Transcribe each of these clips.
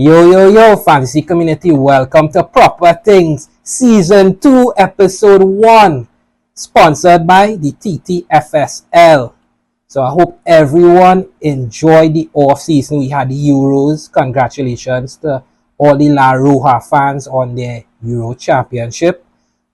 Yo, fantasy community, welcome to Proper Things, Season 2, Episode 1, sponsored by the TTFSL. So I hope everyone enjoyed the off-season. We had the Euros. Congratulations to all the La Roja fans on their Euro Championship.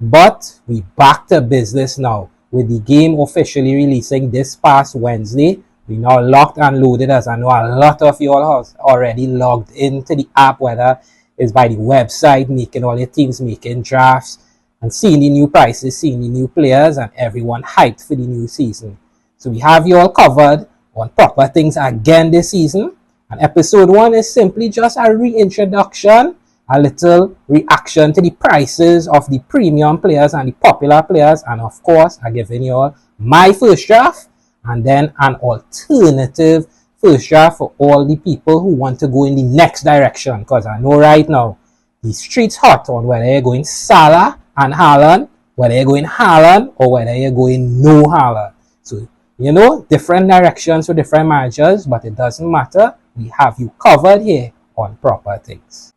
But we back to business now, with the game officially releasing this past Wednesday. We now locked and loaded, as I know a lot of you all have already logged into the app, whether it's by the website, making all your teams, making drafts, and seeing the new prices, seeing the new players, and everyone hyped for the new season. So we have you all covered on Proper Things again this season. And episode 1 is simply just a reintroduction, a little reaction to the prices of the premium players and the popular players. And of course, I'm giving you all my first draft, and then an alternative first draft for all the people who want to go in the next direction. Because I know right now, the street's hot on whether you're going Salah and Haaland, whether you're going Haaland, or whether you're going no Haaland. So, you know, different directions for different managers, but it doesn't matter. We have you covered here on Proper Things.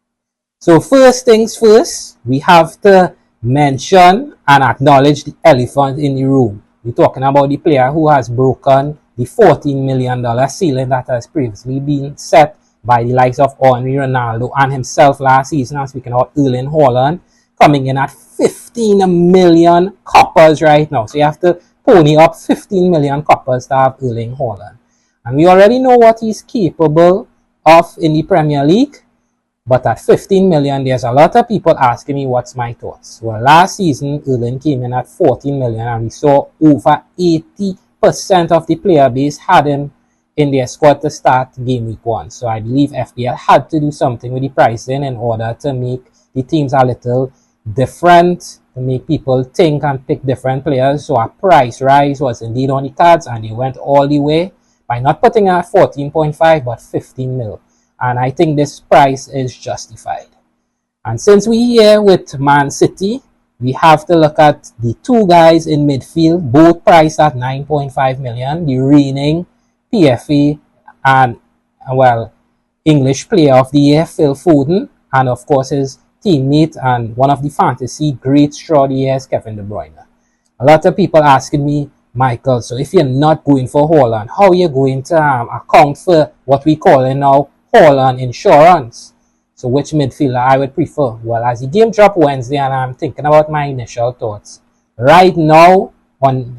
So first things first, we have to mention and acknowledge the elephant in the room. We're talking about the player who has broken the $14 million ceiling that has previously been set by the likes of Henry, Ronaldo, and himself last season. I'm speaking about Erling Haaland, coming in at 15 million coppers right now. So you have to pony up 15 million coppers to have Erling Haaland. And we already know what he's capable of in the Premier League. But at 15 million, there's a lot of people asking me what's my thoughts. Well, last season, Erling came in at 14 million, and we saw over 80% of the player base had him in their squad to start game week 1. So I believe FPL had to do something with the pricing in order to make the teams a little different, to make people think and pick different players. So a price rise was indeed on the cards, and they went all the way by not putting at 14.5 but 15 mil. And I think this price is justified. And since we're here with Man City, we have to look at the two guys in midfield, both priced at 9.5 million. The reigning PFA and, well, English Player of the Year, Phil Foden. And of course his teammate and one of the fantasy greats throughout the years, Kevin De Bruyne. A lot of people asking me, Michael, so if you're not going for Haaland, how are you going to account for what we call it now Haaland insurance? So which midfielder I would prefer? Well, as the game dropped Wednesday and I'm thinking about my initial thoughts, right now,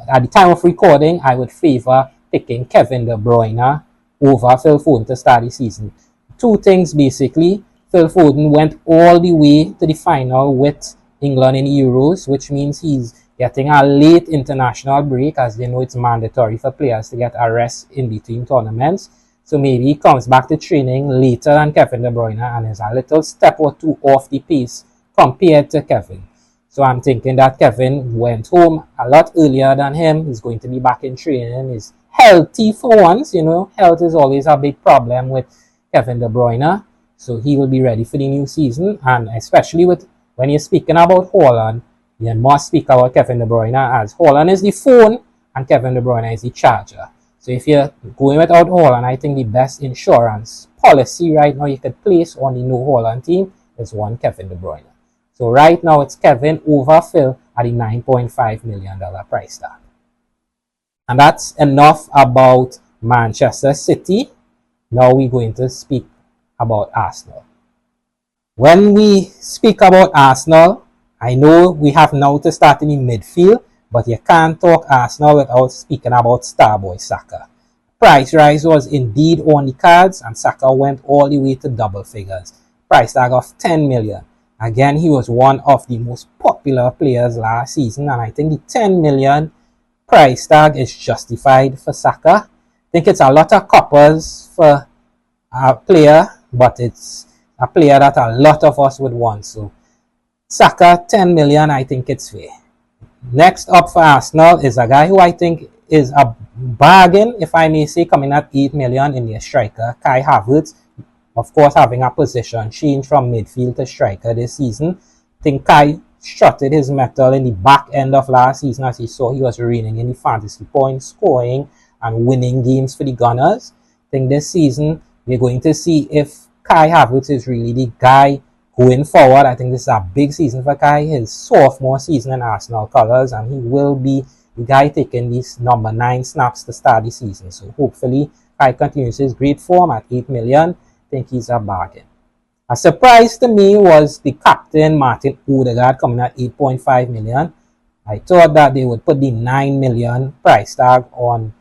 at the time of recording, I would favor picking Kevin De Bruyne over Phil Foden to start the season. Two things basically. Phil Foden went all the way to the final with England in the Euros, which means he's getting a late international break, as they know it's mandatory for players to get a rest in between tournaments. So maybe he comes back to training later than Kevin De Bruyne and is a little step or two off the pace compared to Kevin. So I'm thinking that Kevin went home a lot earlier than him. He's going to be back in training. He's healthy for once. You know, health is always a big problem with Kevin De Bruyne. So he will be ready for the new season. And especially when you're speaking about Haaland, you must speak about Kevin De Bruyne, as Haaland is the phone and Kevin De Bruyne is the charger. So if you're going without Haaland, I think the best insurance policy right now you could place on the no Haaland team is one Kevin De Bruyne. So right now it's Kevin over Phil at the $9.5 million price tag. And that's enough about Manchester City. Now we're going to speak about Arsenal. When we speak about Arsenal, I know we have now to start in the midfield, but you can't talk Arsenal without speaking about Starboy Saka. Price rise was indeed on the cards, and Saka went all the way to double figures. Price tag of 10 million. Again, he was one of the most popular players last season, and I think the 10 million price tag is justified for Saka. I think it's a lot of coppers for a player, but it's a player that a lot of us would want. So Saka, 10 million, I think it's fair. Next up for Arsenal is a guy who I think is a bargain, if I may say, coming at 8 million in their striker, Kai Havertz. Of course, having a position change from midfield to striker this season. I think Kai strutted his metal in the back end of last season, as he saw he was reigning in the fantasy points, scoring and winning games for the Gunners. I think this season we're going to see if Kai Havertz is really the guy going forward. I think this is a big season for Kai, his sophomore season in Arsenal colours, and he will be the guy taking these number 9 snaps to start the season. So hopefully Kai continues his great form at 8 million. I think he's a bargain. A surprise to me was the captain Martin Odegaard coming at 8.5 million. I thought that they would put the 9 million price tag on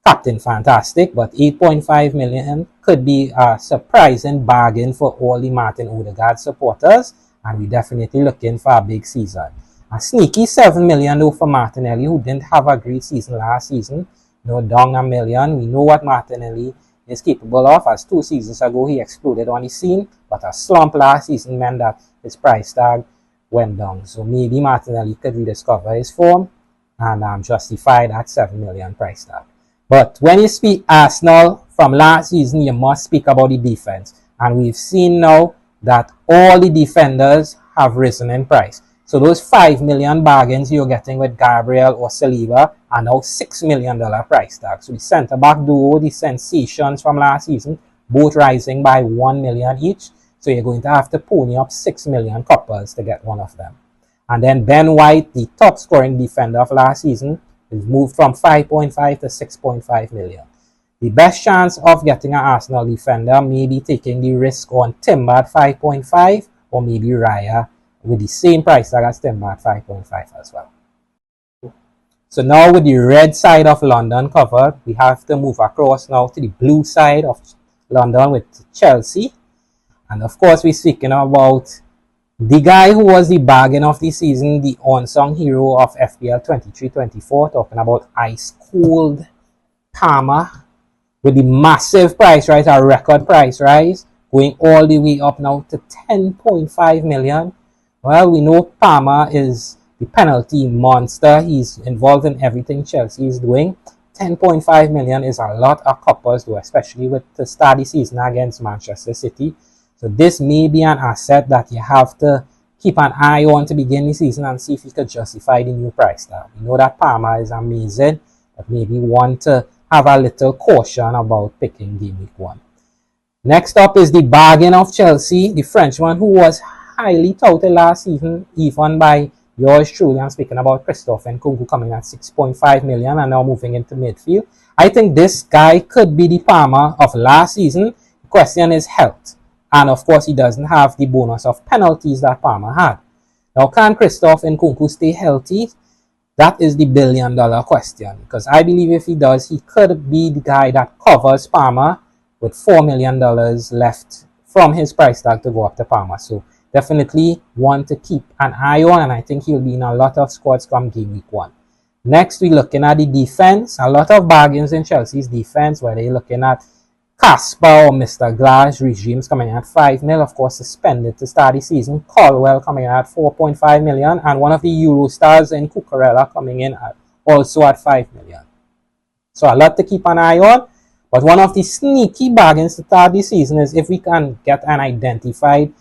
Captain Fantastic, but 8.5 million could be a surprising bargain for all the Martin Odegaard supporters, and we're definitely looking for a big season. A sneaky 7 million though for Martinelli, who didn't have a great season last season. No, down a million. We know what Martinelli is capable of, as 2 seasons ago he exploded on the scene, but a slump last season meant that his price tag went down. So maybe Martinelli could rediscover his form and justify that 7 million price tag. But when you speak Arsenal from last season, you must speak about the defense. And we've seen now that all the defenders have risen in price. So those 5 million bargains you're getting with Gabriel or Saliba are now $6 million price tag. So the centre-back duo, the sensations from last season, both rising by 1 million each. So you're going to have to pony up 6 million coppers to get one of them. And then Ben White, the top scoring defender of last season, is moved from 5.5 to 6.5 million. The best chance of getting an Arsenal defender may be taking the risk on Timber at 5.5 or maybe Raya with the same price tag as Timber at 5.5 as well. So now with the red side of London covered, we have to move across now to the blue side of London with Chelsea. And of course we're speaking about the guy who was the bargain of the season, the unsung hero of FPL 23-24, talking about Ice Cold Palmer, with the massive price rise, a record price rise, going all the way up now to 10.5 million. Well, we know Palmer is the penalty monster. He's involved in everything Chelsea is doing. 10.5 million is a lot of coppers, though, especially with the start of the season against Manchester City. So this may be an asset that you have to keep an eye on to begin the season and see if you could justify the new price tag. We know that Palmer is amazing, but maybe want to have a little caution about picking game week 1. Next up is the bargain of Chelsea, the Frenchman who was highly touted last season, even by yours truly. I'm speaking about Christophe Nkunku coming at 6.5 million and now moving into midfield. I think this guy could be the Palmer of last season. The question is health. And of course, he doesn't have the bonus of penalties that Palmer had. Now, can Christophe Nkunku stay healthy? That is the billion-dollar question. Because I believe if he does, he could be the guy that covers Palmer with $4 million left from his price tag to go up to Palmer. So definitely want to keep an eye on, and I think he'll be in a lot of squads come game week 1. Next, we're looking at the defense. A lot of bargains in Chelsea's defense, where they're looking at Casper or Mr. Glass regimes coming in at 5 mil, of course suspended to start the season. Colwell coming in at 4.5 million, and one of the Euro stars in Cucurella coming in at also at 5 million. So a lot to keep an eye on. But one of the sneaky bargains to start the season is if we can get an identified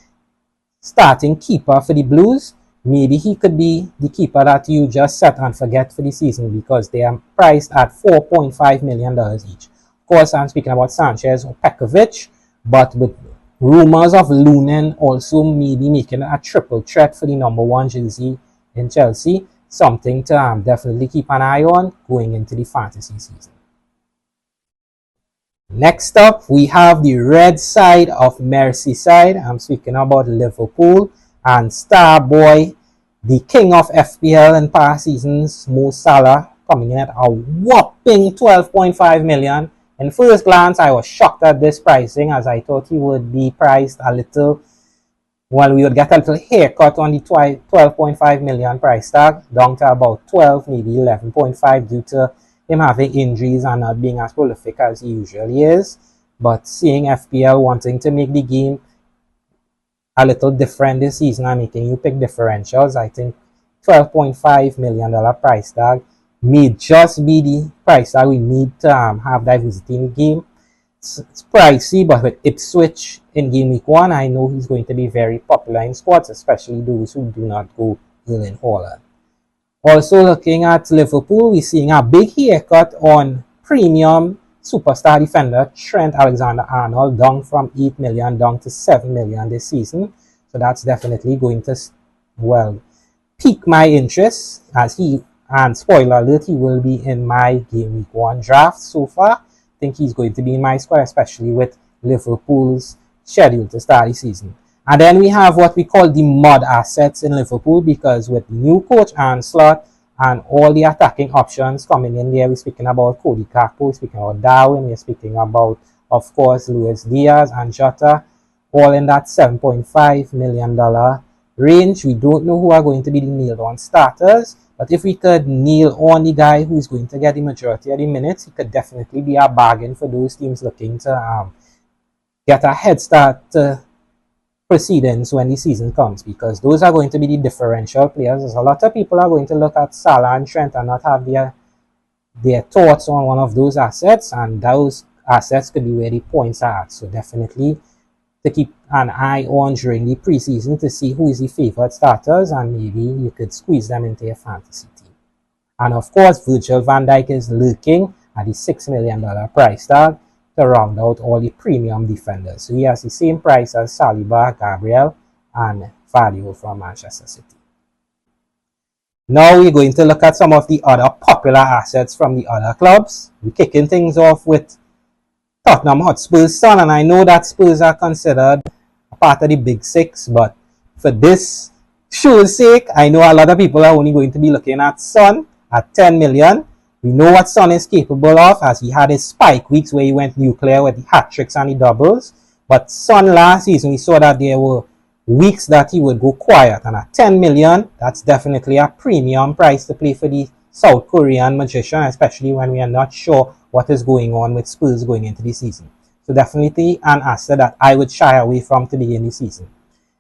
starting keeper for the Blues. Maybe he could be the keeper that you just set and forget for the season, because they are priced at $4.5 million each. Of course, I'm speaking about Sanchez or Pekovic, but with rumors of Lunin also maybe making a triple threat for the number 1 jersey in Chelsea. Something to definitely keep an eye on going into the fantasy season. Next up, we have the red side of Merseyside. I'm speaking about Liverpool and star boy, the king of FPL in past seasons, Mo Salah, coming in at a whopping 12.5 million. In first glance, I was shocked at this pricing, as I thought he would be priced a little, well, we would get a little haircut on the 12.5 million price tag, down to about 12, maybe 11.5 due to him having injuries and not being as prolific as he usually is. But seeing FPL wanting to make the game a little different this season and making you pick differentials, I think $12.5 million price tag may just be the price that we need to have diversity in the game. It's pricey, but with Ipswich in game week 1, I know he's going to be very popular in squads, especially those who do not go in Haaland. Also looking at Liverpool, we're seeing a big haircut on premium superstar defender Trent Alexander-Arnold down from 8 million down to 7 million this season. So that's definitely going to, well, pique my interest, as he, and spoiler alert, he will be in my game week 1 draft so far. I think he's going to be in my squad, especially with Liverpool's schedule to start the season. And then we have what we call the mud assets in Liverpool, because with the new coach and Slot and all the attacking options coming in there, we're speaking about Cody Gakpo, we're speaking about Darwin, we're speaking about, of course, Luis Diaz and Jota, all in that $7.5 million range. We don't know who are going to be the nailed on starters, but if we could nail on the guy who's going to get the majority of the minutes, he could definitely be a bargain for those teams looking to get a head start to proceedings when the season comes, because those are going to be the differential players. There's a lot of people are going to look at Salah and Trent and not have their thoughts on one of those assets, and those assets could be where the points are at. So definitely to keep an eye on during the preseason to see who is the favorite starters, and maybe you could squeeze them into your fantasy team. And of course, Virgil van Dijk is lurking at the $6 million price tag to round out all the premium defenders. So he has the same price as Saliba, Gabriel, and Value from Manchester City. Now we're going to look at some of the other popular assets from the other clubs. We're kicking things off with Tottenham Hotspur's Son, and I know that Spurs are considered a part of the Big Six, but for this show's sake, I know a lot of people are only going to be looking at Son at 10 million. We know what Son is capable of, as he had his spike weeks where he went nuclear with the hat-tricks and the doubles. But Son last season, we saw that there were weeks that he would go quiet, and at 10 million, that's definitely a premium price to play for the South Korean magician, especially when we are not sure what is going on with Spurs going into the season. So definitely an asset that I would shy away from to begin the season.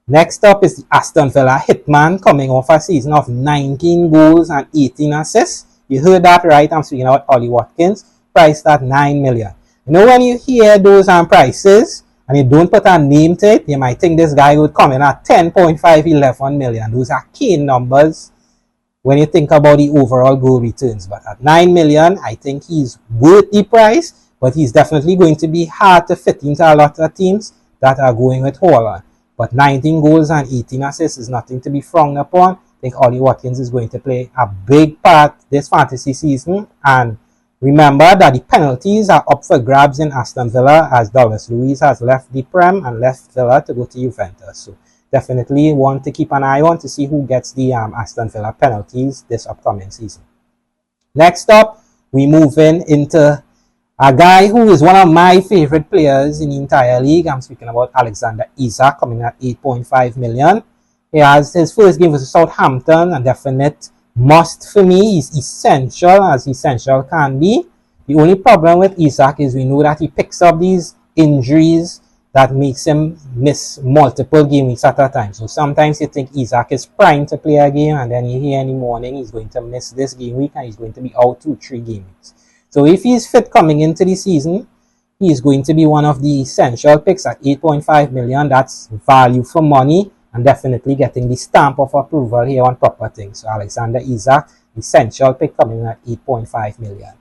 Next up is the Aston Villa hitman, coming off a season of 19 goals and 18 assists. You heard that right, I'm speaking about Ollie Watkins, priced at 9 million. You know, when you hear those prices and you don't put a name to it, you might think this guy would come in at 10.5, 11 million. Those are keen numbers when you think about the overall goal returns. But at 9 million, I think he's worth the price, but he's definitely going to be hard to fit into a lot of teams that are going with Haaland. But 19 goals and 18 assists is nothing to be frowned upon. I think Ollie Watkins is going to play a big part this fantasy season. And remember that the penalties are up for grabs in Aston Villa, as Douglas Luiz has left the Prem and left Villa to go to Juventus. So definitely want to keep an eye on to see who gets the Aston Villa penalties this upcoming season. Next up, we move into a guy who is one of my favorite players in the entire league. I'm speaking about Alexander Isak, coming at 8.5 million. He has his first game versus Southampton, a definite must for me. He's essential, as essential can be. The only problem with Isak is we know that he picks up these injuries that makes him miss multiple game weeks at a time. So sometimes you think Isak is primed to play a game, and then you hear in the morning he's going to miss this game week and he's going to be out 2-3 game weeks. So if he's fit coming into the season, he's going to be one of the essential picks at 8.5 million. That's value for money, and definitely getting the stamp of approval here on Proper Things. So Alexander Isak, essential pick, coming at 8.5 million.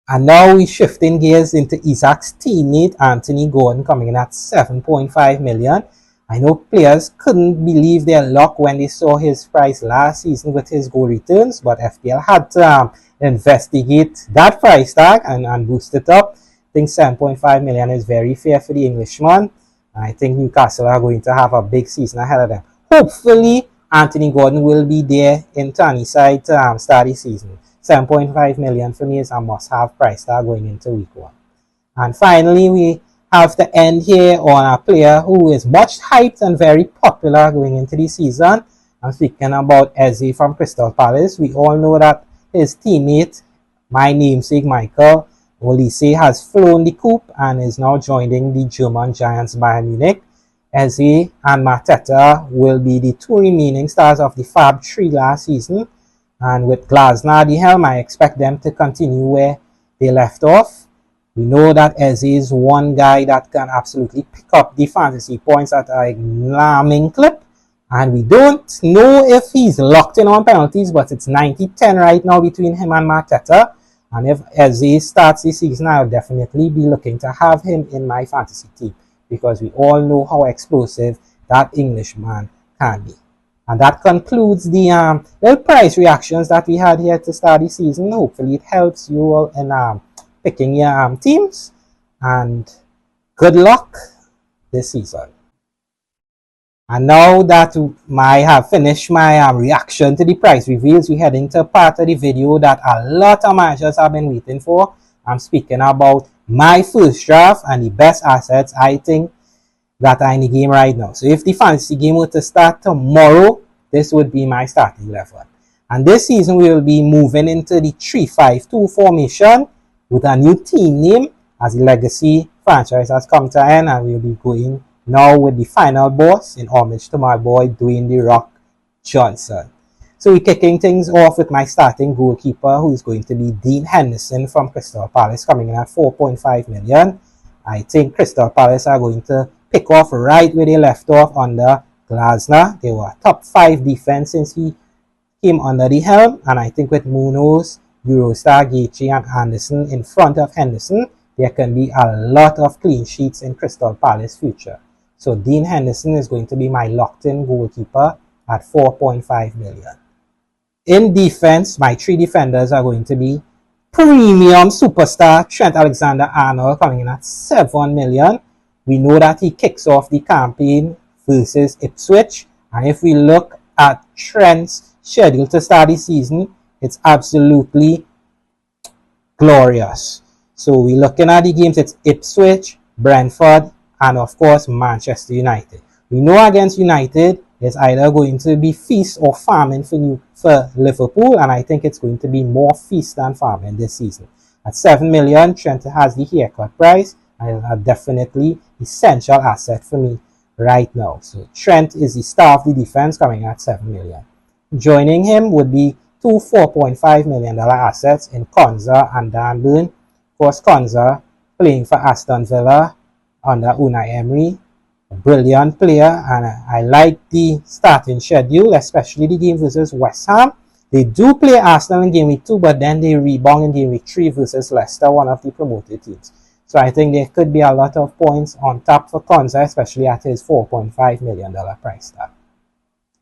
And now we're shifting gears into Isak's teammate Anthony Gordon, coming in at 7.5 million. I know players couldn't believe their luck when they saw his price last season with his goal returns, but FPL had to investigate that price tag and boost it up. I think 7.5 million is very fair for the Englishman. I think Newcastle are going to have a big season ahead of them. Hopefully, Anthony Gordon will be there in Tany's side to start the season. 7.5 million for me is a must-have price tag going into week 1. And finally, we have to end here on a player who is much hyped and very popular going into the season. I'm speaking about Eze from Crystal Palace. We all know that his teammate, my namesake Michael Olise, has flown the coop and is now joining the German giants Bayern Munich. Eze and Mateta will be the 2 remaining stars of the Fab 3 last season. And with Glasner at the helm, I expect them to continue where they left off. We know that Eze is one guy that can absolutely pick up the fantasy points at a alarming clip. And we don't know if he's locked in on penalties, but it's 90-10 right now between him and Mateta. And if Eze starts the season, I'll definitely be looking to have him in my fantasy team, because we all know how explosive that Englishman can be. And that concludes the little price reactions that we had here to start the season. Hopefully it helps you all in picking your teams. And good luck this season. And now that I have finished my reaction to the price reveals, we head into part of the video that a lot of managers have been waiting for. I'm speaking about my first draft and the best assets I think that are in the game right now. So if the fantasy game were to start tomorrow, this would be my starting 11. And this season we will be moving into the 3-5-2 formation with a new team name, as the legacy franchise has come to an end, and we'll be going now with the final boss in homage to my boy Dwayne The Rock Johnson. So we're kicking things off with my starting goalkeeper, who is going to be Dean Henderson from Crystal Palace, coming in at 4.5 million. I think Crystal Palace are going to pick off right where they left off under Glasner. They were top 5 defense since he came under the helm, and I think with Munoz, Eurostar, Gaethje and Anderson in front of Henderson, there can be a lot of clean sheets in Crystal Palace future. So Dean Henderson is going to be my locked-in goalkeeper at 4.5 million. In defense, my 3 defenders are going to be premium superstar Trent Alexander-Arnold, coming in at 7 million. We know that he kicks off the campaign versus Ipswich, and if we look at Trent's schedule to start the season, it's absolutely glorious. So we're looking at the games, it's Ipswich, Brentford, and of course Manchester United. We know against United it's either going to be feast or famine for Liverpool, and I think it's going to be more feast than famine this season. At 7 million, Trent has the haircut price, and a definitely essential asset for me right now. So Trent is the star of the defense, coming at 7 million. Joining him would be 2 $4.5 million assets in Konza and Dan Burn. Of course, Konza playing for Aston Villa under Unai Emery, a brilliant player, and I like the starting schedule, especially the game versus West Ham. They do play Arsenal in game week 2, but then they rebound in game week 3 versus Leicester, one of the promoted teams. So I think there could be a lot of points on top for Konza, especially at his $4.5 million price tag.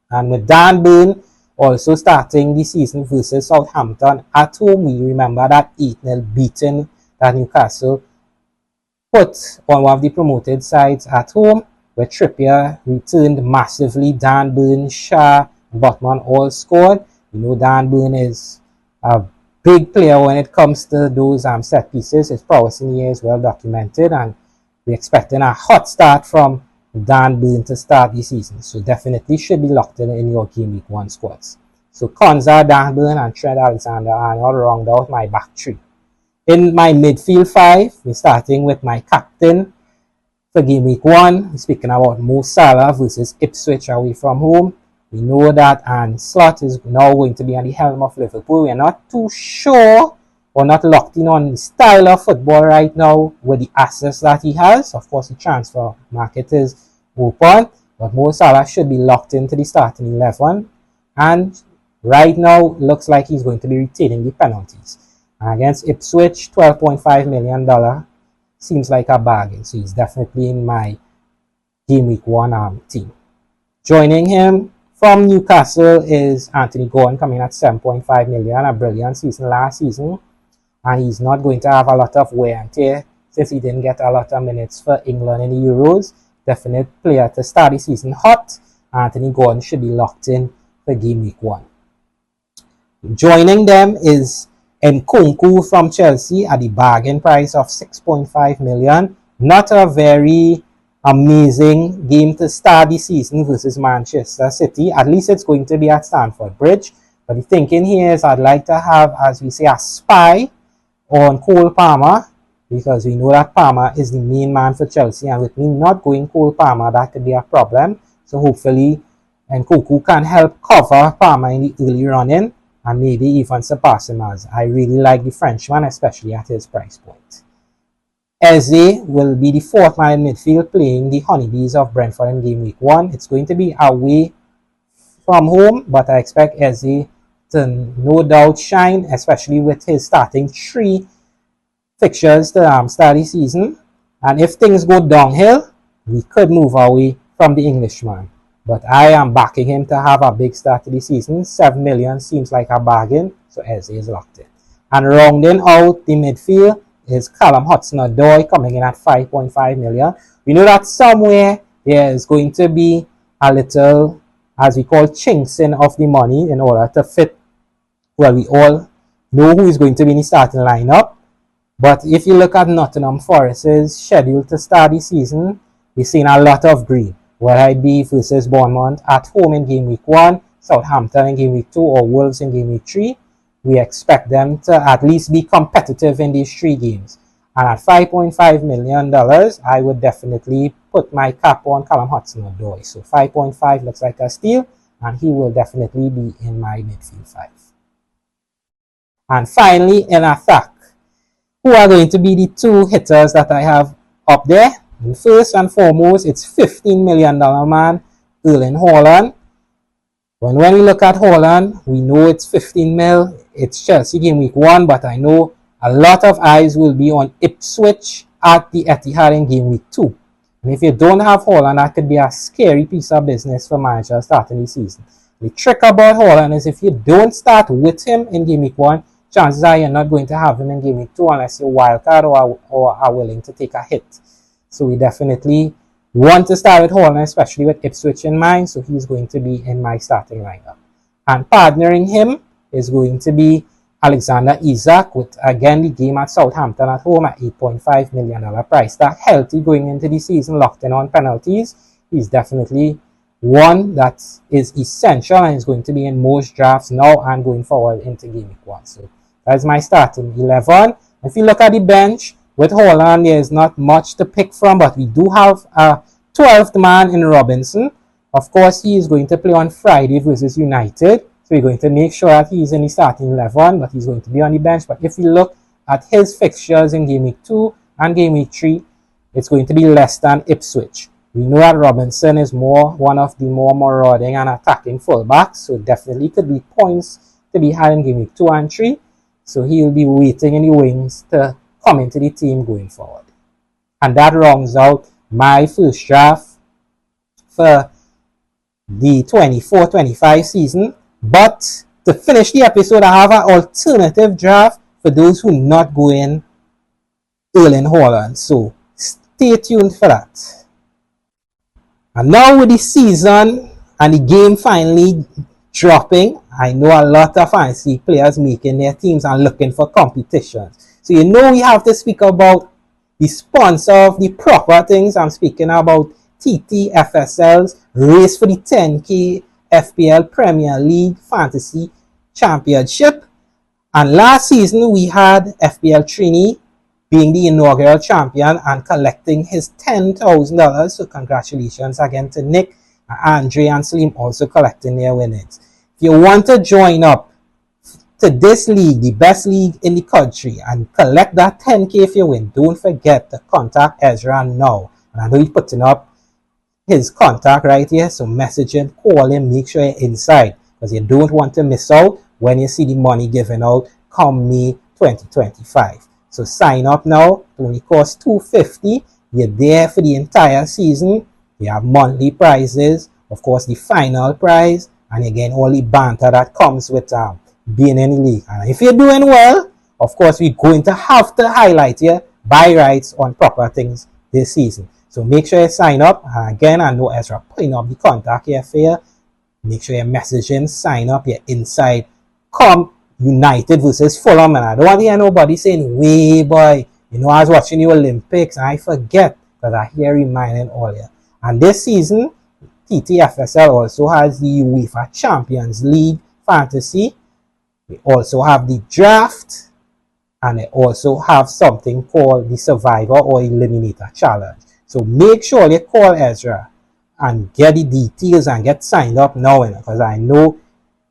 And with Dan Burn also starting the season versus Southampton at home, we remember that 8-0 beating that Newcastle put on one of the promoted sides at home, where Trippier returned massively. Dan Burn, Shaw, Botman all scored. You know Dan Burn is a big player when it comes to those set pieces. His prowess in the air is well documented, and we're expecting a hot start from Dan Burn to start the season. So definitely should be locked in your game week 1 squads. So Konza, Dan Burn and Trent Alexander-Arnold round out my back 3. In my midfield 5, we're starting with my captain for game week 1. We're speaking about Mo Salah versus Ipswich away from home. We know that Slot is now going to be on the helm of Liverpool. We're not too sure or not locked in on the style of football right now with the assets that he has. Of course, the transfer market is open, but Mo Salah should be locked into the starting 11. And right now, looks like he's going to be retaining the penalties. Against Ipswich, $12.5 million seems like a bargain. So he's definitely in my game week 1 team. Joining him from Newcastle is Anthony Gordon, coming at 7.5 million, a brilliant season last season. And he's not going to have a lot of wear and tear since he didn't get a lot of minutes for England in the Euros. Definite player to start the season hot. Anthony Gordon should be locked in for game week 1. Joining them is Nkunku from Chelsea at the bargain price of 6.5 million. Not a very amazing game to start the season versus Manchester City. At least it's going to be at Stamford Bridge. But the thinking here is I'd like to have, as we say, a spy on Cole Palmer, because we know that Palmer is the main man for Chelsea, and with me not going Cole Palmer, that could be a problem. So hopefully Nkunku can help cover Palmer in the early running, and maybe even surpass him, as I really like the Frenchman, especially at his price point. Eze will be the 4th man in midfield, playing the Honeybees of Brentford in game week 1. It's going to be away from home, but I expect Eze to no doubt shine, especially with his starting 3 fixtures to start the season. And if things go downhill, we could move away from the Englishman. But I am backing him to have a big start to the season. 7 million seems like a bargain, so Eze is locked in. And rounding out the midfield is Callum Hudson-Odoi coming in at 5.5 million. We know that somewhere there is going to be a little, as we call, chinksing of the money in order to fit. Well, we all know who is going to be in the starting lineup. But if you look at Nottingham Forest's schedule to start the season, we've seen a lot of green. Whether it be versus Bournemouth at home in game week 1, Southampton in game week 2, or Wolves in game week 3, we expect them to at least be competitive in these 3 games. And at $5.5 million, I would definitely put my cap on Callum Hudson-Odoi. So 5.5 looks like a steal, and he will definitely be in my midfield 5. And finally, in attack, who are going to be the 2 hitters that I have up there? And first and foremost, it's $15 million man, Erling Haaland. When we look at Haaland, we know it's 15 mil. It's Chelsea game week 1, but I know a lot of eyes will be on Ipswich at the Etihad in game week 2. And if you don't have Haaland, that could be a scary piece of business for managers starting the season. The trick about Haaland is if you don't start with him in game week 1, chances are you're not going to have him in game week 2 unless you're wildcard or are willing to take a hit. So we definitely want to start with Haaland, especially with Ipswich in mind. So he's going to be in my starting lineup. And partnering him is going to be Alexander Isak, with again the game at Southampton at home at $8.5 million price tag. Healthy going into the season, locked in on penalties. He's definitely one that is essential and is going to be in most drafts now and going forward into game week 1. So that's my starting 11. If you look at the bench, with Haaland, there is not much to pick from, but we do have a 12th man in Robinson. Of course, he is going to play on Friday versus United, so we're going to make sure that he's in the starting 11, but he's going to be on the bench. But if you look at his fixtures in game week 2 and game week 3, it's going to be less than Ipswich. We know that Robinson is one of the more marauding and attacking fullbacks, so definitely could be points to be had in game week 2 and 3. So he'll be waiting in the wings to come into the team going forward. And that rounds out my first draft for the 24-25 season. But to finish the episode, I have an alternative draft for those who not going Erling Haaland. So stay tuned for that. And now with the season and the game finally dropping, I know a lot of fantasy players making their teams and looking for competitions. So you know we have to speak about the sponsor of the proper things. I'm speaking about TTFSL's race for the 10K FPL Premier League Fantasy Championship. And last season we had FPL Trini being the inaugural champion and collecting his $10,000. So congratulations again to Nick, Andre and Salim also collecting their winnings. If you want to join up to this league, the best league in the country, and collect that 10K if you win, don't forget to contact Ezra now. And I know he's putting up his contact right here, so message him, call him, make sure you're inside, because you don't want to miss out when you see the money given out come May 2025. So sign up now. It only costs $250. You're there for the entire season. You have monthly prizes, of course the final prize, and again all the banter that comes with being in the league. And if you're doing well, of course we're going to have to highlight you buy rights on proper things this season. So make sure you sign up. And again, I know Ezra putting up the contact here for you. Make sure you message him, sign up, you're inside. Come United versus Fulham. And I don't want to hear nobody saying, way boy, you know, I was watching the Olympics and I forget, because I hear reminding all you. And this season, TTFSL also has the UEFA Champions League Fantasy. We also have the draft, and they also have something called the Survivor or Eliminator Challenge. So make sure you call Ezra and get the details and get signed up now, because I know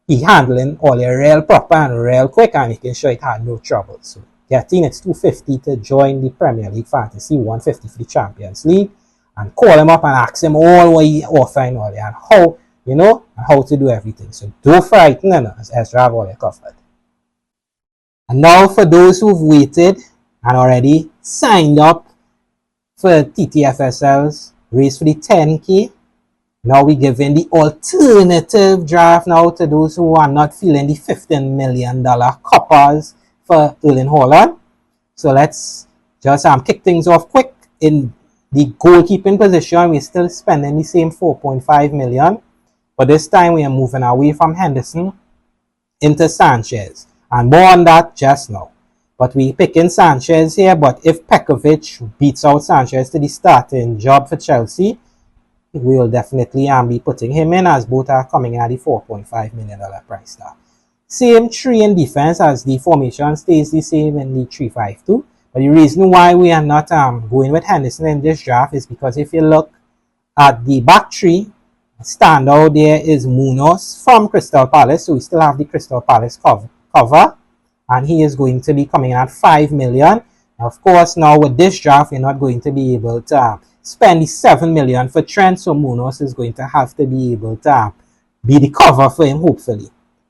he handling all your real proper and real quick and making sure it had no trouble. So getting it's $250 to join the Premier League Fantasy, $150 for the Champions League, and call him up and ask him all what he offering all and how you know, and how to do everything. So don't frighten us, Ezra have all you covered. And now for those who've waited and already signed up for TTFSL's race for the 10K, now we're giving the alternative draft now to those who are not feeling the $15 million coppers for Erling Haaland. So let's just kick things off quick. In the goalkeeping position, we're still spending the same 4.5 million. But this time we are moving away from Henderson into Sanchez. And more on that just now. But we're picking Sanchez here. But if Pekovic beats out Sanchez to the starting job for Chelsea, we will definitely be putting him in, as both are coming at the $4.5 million price tag. Same tree in defense, as the formation stays the same in the 3-5-2. But the reason why we are not going with Henderson in this draft is because if you look at the back three, standout there is Munoz from Crystal Palace. So we still have the Crystal Palace cover. And he is going to be coming at $5 million. Of course, now with this draft, we're not going to be able to spend the $7 million for Trent. So Munoz is going to have to be able to be the cover for him, hopefully.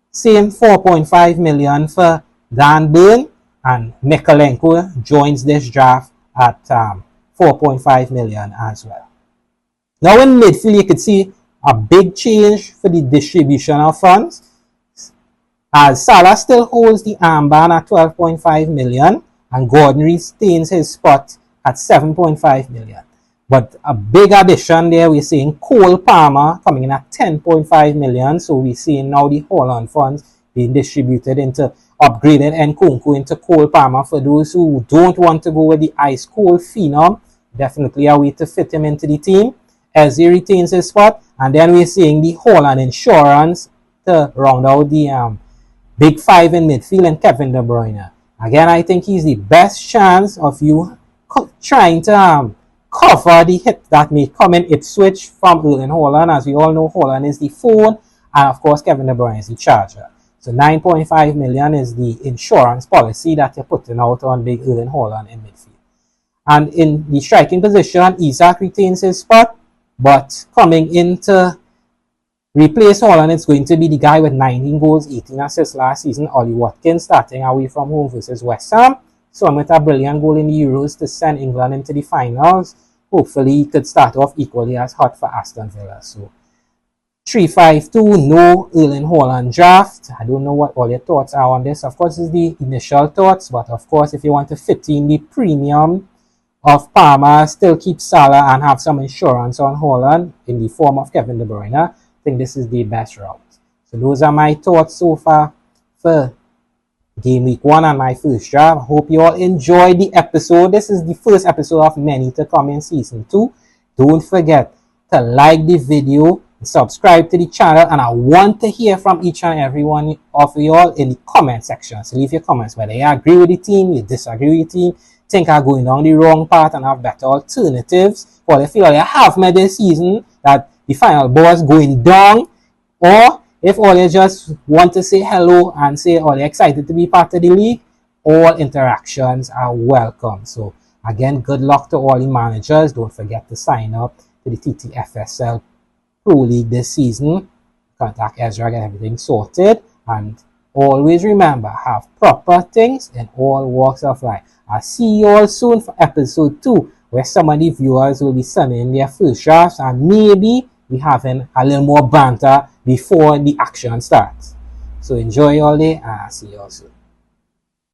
Same $4.5 million for Dan Burn. And Mykolenko joins this draft at $4.5 million as well. Now in midfield, you could see a big change for the distribution of funds, as Salah still holds the armband at $12.5 million and Gordon retains his spot at $7.5 million. But a big addition there, we're seeing Cole Palmer coming in at $10.5 million. So we're seeing now the Haaland funds being distributed into upgraded Nkunku into Cole Palmer. For those who don't want to go with the ice cold phenom, definitely a way to fit him into the team as he retains his spot. And then we're seeing the Haaland insurance to round out the big five in midfield, and Kevin De Bruyne. Again, I think he's the best chance of you trying to cover the hit that may come in Ipswich from Erling Haaland. As we all know, Haaland is the phone, and of course Kevin De Bruyne is the charger. So $9.5 million is the insurance policy that you're putting out on big Erling Haaland in midfield. And in the striking position, Isak retains his spot, but coming into replace Haaland, it's going to be the guy with 19 goals, 18 assists last season, Ollie Watkins, starting away from home versus West Ham. So with a brilliant goal in the Euros to send England into the finals, hopefully he could start off equally as hot for Aston Villa. So 3-5-2, no Erling Haaland draft. I don't know what all your thoughts are on this. Of course, it's the initial thoughts, but of course, if you want to fit in the premium of Palmer, still keep Salah and have some insurance on Haaland in the form of Kevin De Bruyne, I think this is the best route. So those are my thoughts so far for game week 1 and my first draft. I hope you all enjoyed the episode. This is the first episode of many to come in season 2. Don't forget to like the video, subscribe to the channel, and I want to hear from each and every one of you all in the comment section. So leave your comments whether you agree with the team, you disagree with the team, think I'm going down the wrong path and have better alternatives, or if you feel you have made this season that the final boss going down, or if all you just want to say hello and say all you're excited to be part of the league, all interactions are welcome. So again, good luck to all the managers. Don't forget to sign up to the TTFSL Pro League this season. Contact Ezra, get everything sorted, and always remember, have proper things in all walks of life. I'll see you all soon for episode 2, where some of the viewers will be sending their first drafts, and maybe we having a little more banter before the action starts. So enjoy all day, and I'll see you all soon.